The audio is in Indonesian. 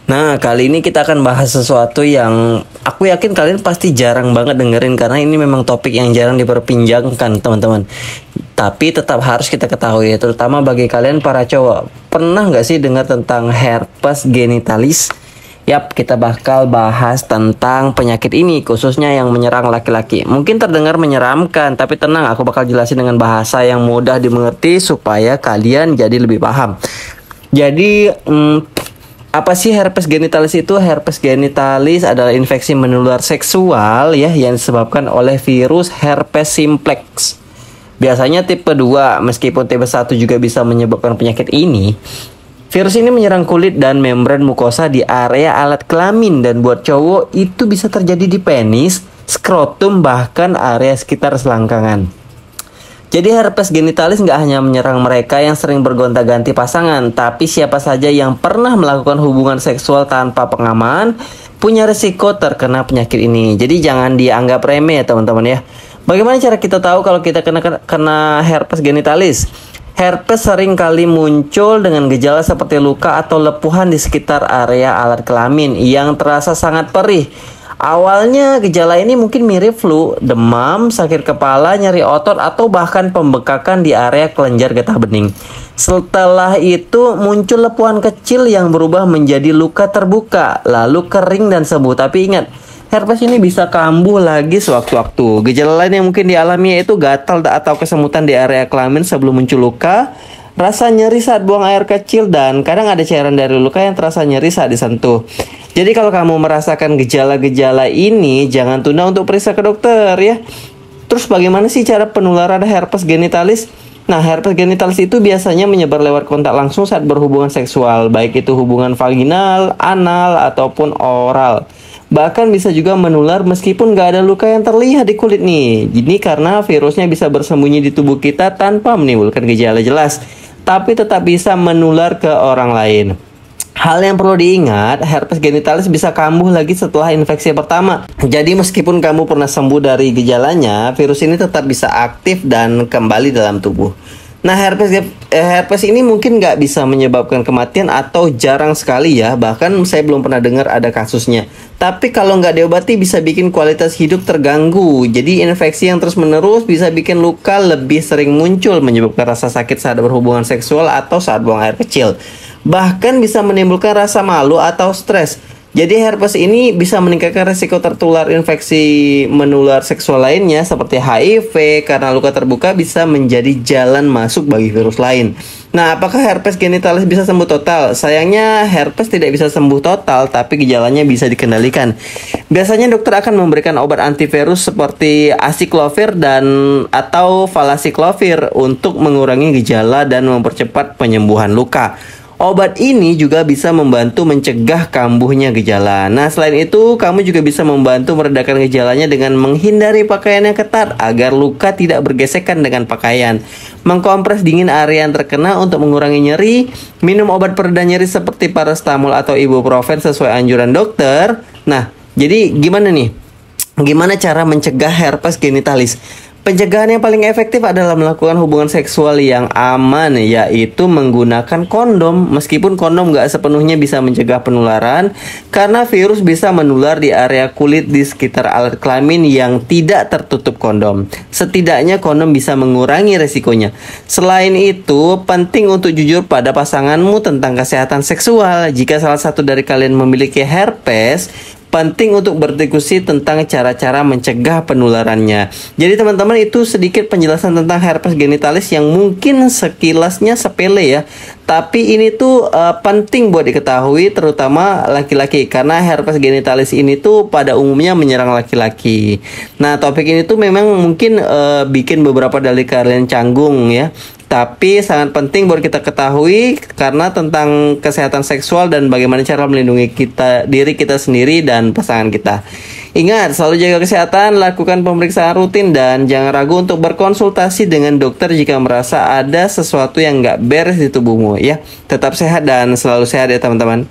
Nah, kali ini kita akan bahas sesuatu yang aku yakin kalian pasti jarang banget dengerin karena ini memang topik yang jarang diperbincangkan, teman-teman. Tapi tetap harus kita ketahui, terutama bagi kalian para cowok. Pernah nggak sih dengar tentang herpes genitalis? Yap, kita bakal bahas tentang penyakit ini, khususnya yang menyerang laki-laki. Mungkin terdengar menyeramkan, tapi tenang, aku bakal jelasin dengan bahasa yang mudah dimengerti supaya kalian jadi lebih paham. Jadi, apa sih herpes genitalis itu? Herpes genitalis adalah infeksi menular seksual ya yang disebabkan oleh virus herpes simplex. Biasanya tipe 2, meskipun tipe 1 juga bisa menyebabkan penyakit ini. Virus ini menyerang kulit dan membran mukosa di area alat kelamin, dan buat cowok itu bisa terjadi di penis, skrotum, bahkan area sekitar selangkangan. Jadi herpes genitalis nggak hanya menyerang mereka yang sering bergonta-ganti pasangan, tapi siapa saja yang pernah melakukan hubungan seksual tanpa pengaman punya risiko terkena penyakit ini. Jadi jangan dianggap remeh ya teman-teman ya. Bagaimana cara kita tahu kalau kita kena herpes genitalis? Herpes sering kali muncul dengan gejala seperti luka atau lepuhan di sekitar area alat kelamin yang terasa sangat perih. Awalnya gejala ini mungkin mirip flu, demam, sakit kepala, nyeri otot, atau bahkan pembekakan di area kelenjar getah bening. Setelah itu muncul lepuhan kecil yang berubah menjadi luka terbuka, lalu kering dan sembuh. Tapi ingat, herpes ini bisa kambuh lagi sewaktu-waktu. Gejala lain yang mungkin dialami yaitu gatal atau kesemutan di area kelamin sebelum muncul luka, rasa nyeri saat buang air kecil, dan kadang ada cairan dari luka yang terasa nyeri saat disentuh. Jadi kalau kamu merasakan gejala-gejala ini, jangan tunda untuk periksa ke dokter ya. Terus bagaimana sih cara penularan herpes genitalis? Nah, herpes genitalis itu biasanya menyebar lewat kontak langsung saat berhubungan seksual, baik itu hubungan vaginal, anal, ataupun oral. Bahkan bisa juga menular meskipun nggak ada luka yang terlihat di kulit nih. Ini karena virusnya bisa bersembunyi di tubuh kita tanpa menimbulkan gejala jelas, tapi tetap bisa menular ke orang lain. Hal yang perlu diingat, herpes genitalis bisa kambuh lagi setelah infeksi pertama. Jadi meskipun kamu pernah sembuh dari gejalanya, virus ini tetap bisa aktif dan kembali dalam tubuh. Nah, herpes ini mungkin nggak bisa menyebabkan kematian atau jarang sekali ya. Bahkan saya belum pernah dengar ada kasusnya. Tapi kalau nggak diobati bisa bikin kualitas hidup terganggu. Jadi infeksi yang terus menerus bisa bikin luka lebih sering muncul, menyebabkan rasa sakit saat berhubungan seksual atau saat buang air kecil. Bahkan bisa menimbulkan rasa malu atau stres. Jadi herpes ini bisa meningkatkan risiko tertular infeksi menular seksual lainnya seperti HIV, karena luka terbuka bisa menjadi jalan masuk bagi virus lain. Nah, apakah herpes genitalis bisa sembuh total? Sayangnya herpes tidak bisa sembuh total, tapi gejalanya bisa dikendalikan. Biasanya dokter akan memberikan obat antivirus seperti aciclovir atau valacyclovir untuk mengurangi gejala dan mempercepat penyembuhan luka. Obat ini juga bisa membantu mencegah kambuhnya gejala. Nah, selain itu, kamu juga bisa membantu meredakan gejalanya dengan menghindari pakaian yang ketat agar luka tidak bergesekan dengan pakaian. Mengkompres dingin area yang terkena untuk mengurangi nyeri. Minum obat pereda nyeri seperti paracetamol atau ibuprofen sesuai anjuran dokter. Nah, jadi gimana nih? Gimana cara mencegah herpes genitalis? Pencegahan yang paling efektif adalah melakukan hubungan seksual yang aman, yaitu menggunakan kondom. Meskipun kondom nggak sepenuhnya bisa mencegah penularan, karena virus bisa menular di area kulit di sekitar alat kelamin yang tidak tertutup kondom. Setidaknya kondom bisa mengurangi resikonya. Selain itu, penting untuk jujur pada pasanganmu tentang kesehatan seksual. Jika salah satu dari kalian memiliki herpes, penting untuk berdiskusi tentang cara-cara mencegah penularannya. Jadi teman-teman, itu sedikit penjelasan tentang herpes genitalis yang mungkin sekilasnya sepele ya. Tapi ini tuh penting buat diketahui, terutama laki-laki, karena herpes genitalis ini tuh pada umumnya menyerang laki-laki. Nah, topik ini tuh memang mungkin bikin beberapa dari kalian canggung ya. Tapi sangat penting buat kita ketahui karena tentang kesehatan seksual dan bagaimana cara melindungi diri kita sendiri dan pasangan kita. Ingat, selalu jaga kesehatan, lakukan pemeriksaan rutin, dan jangan ragu untuk berkonsultasi dengan dokter jika merasa ada sesuatu yang nggak beres di tubuhmu ya. Tetap sehat dan selalu sehat ya teman-teman.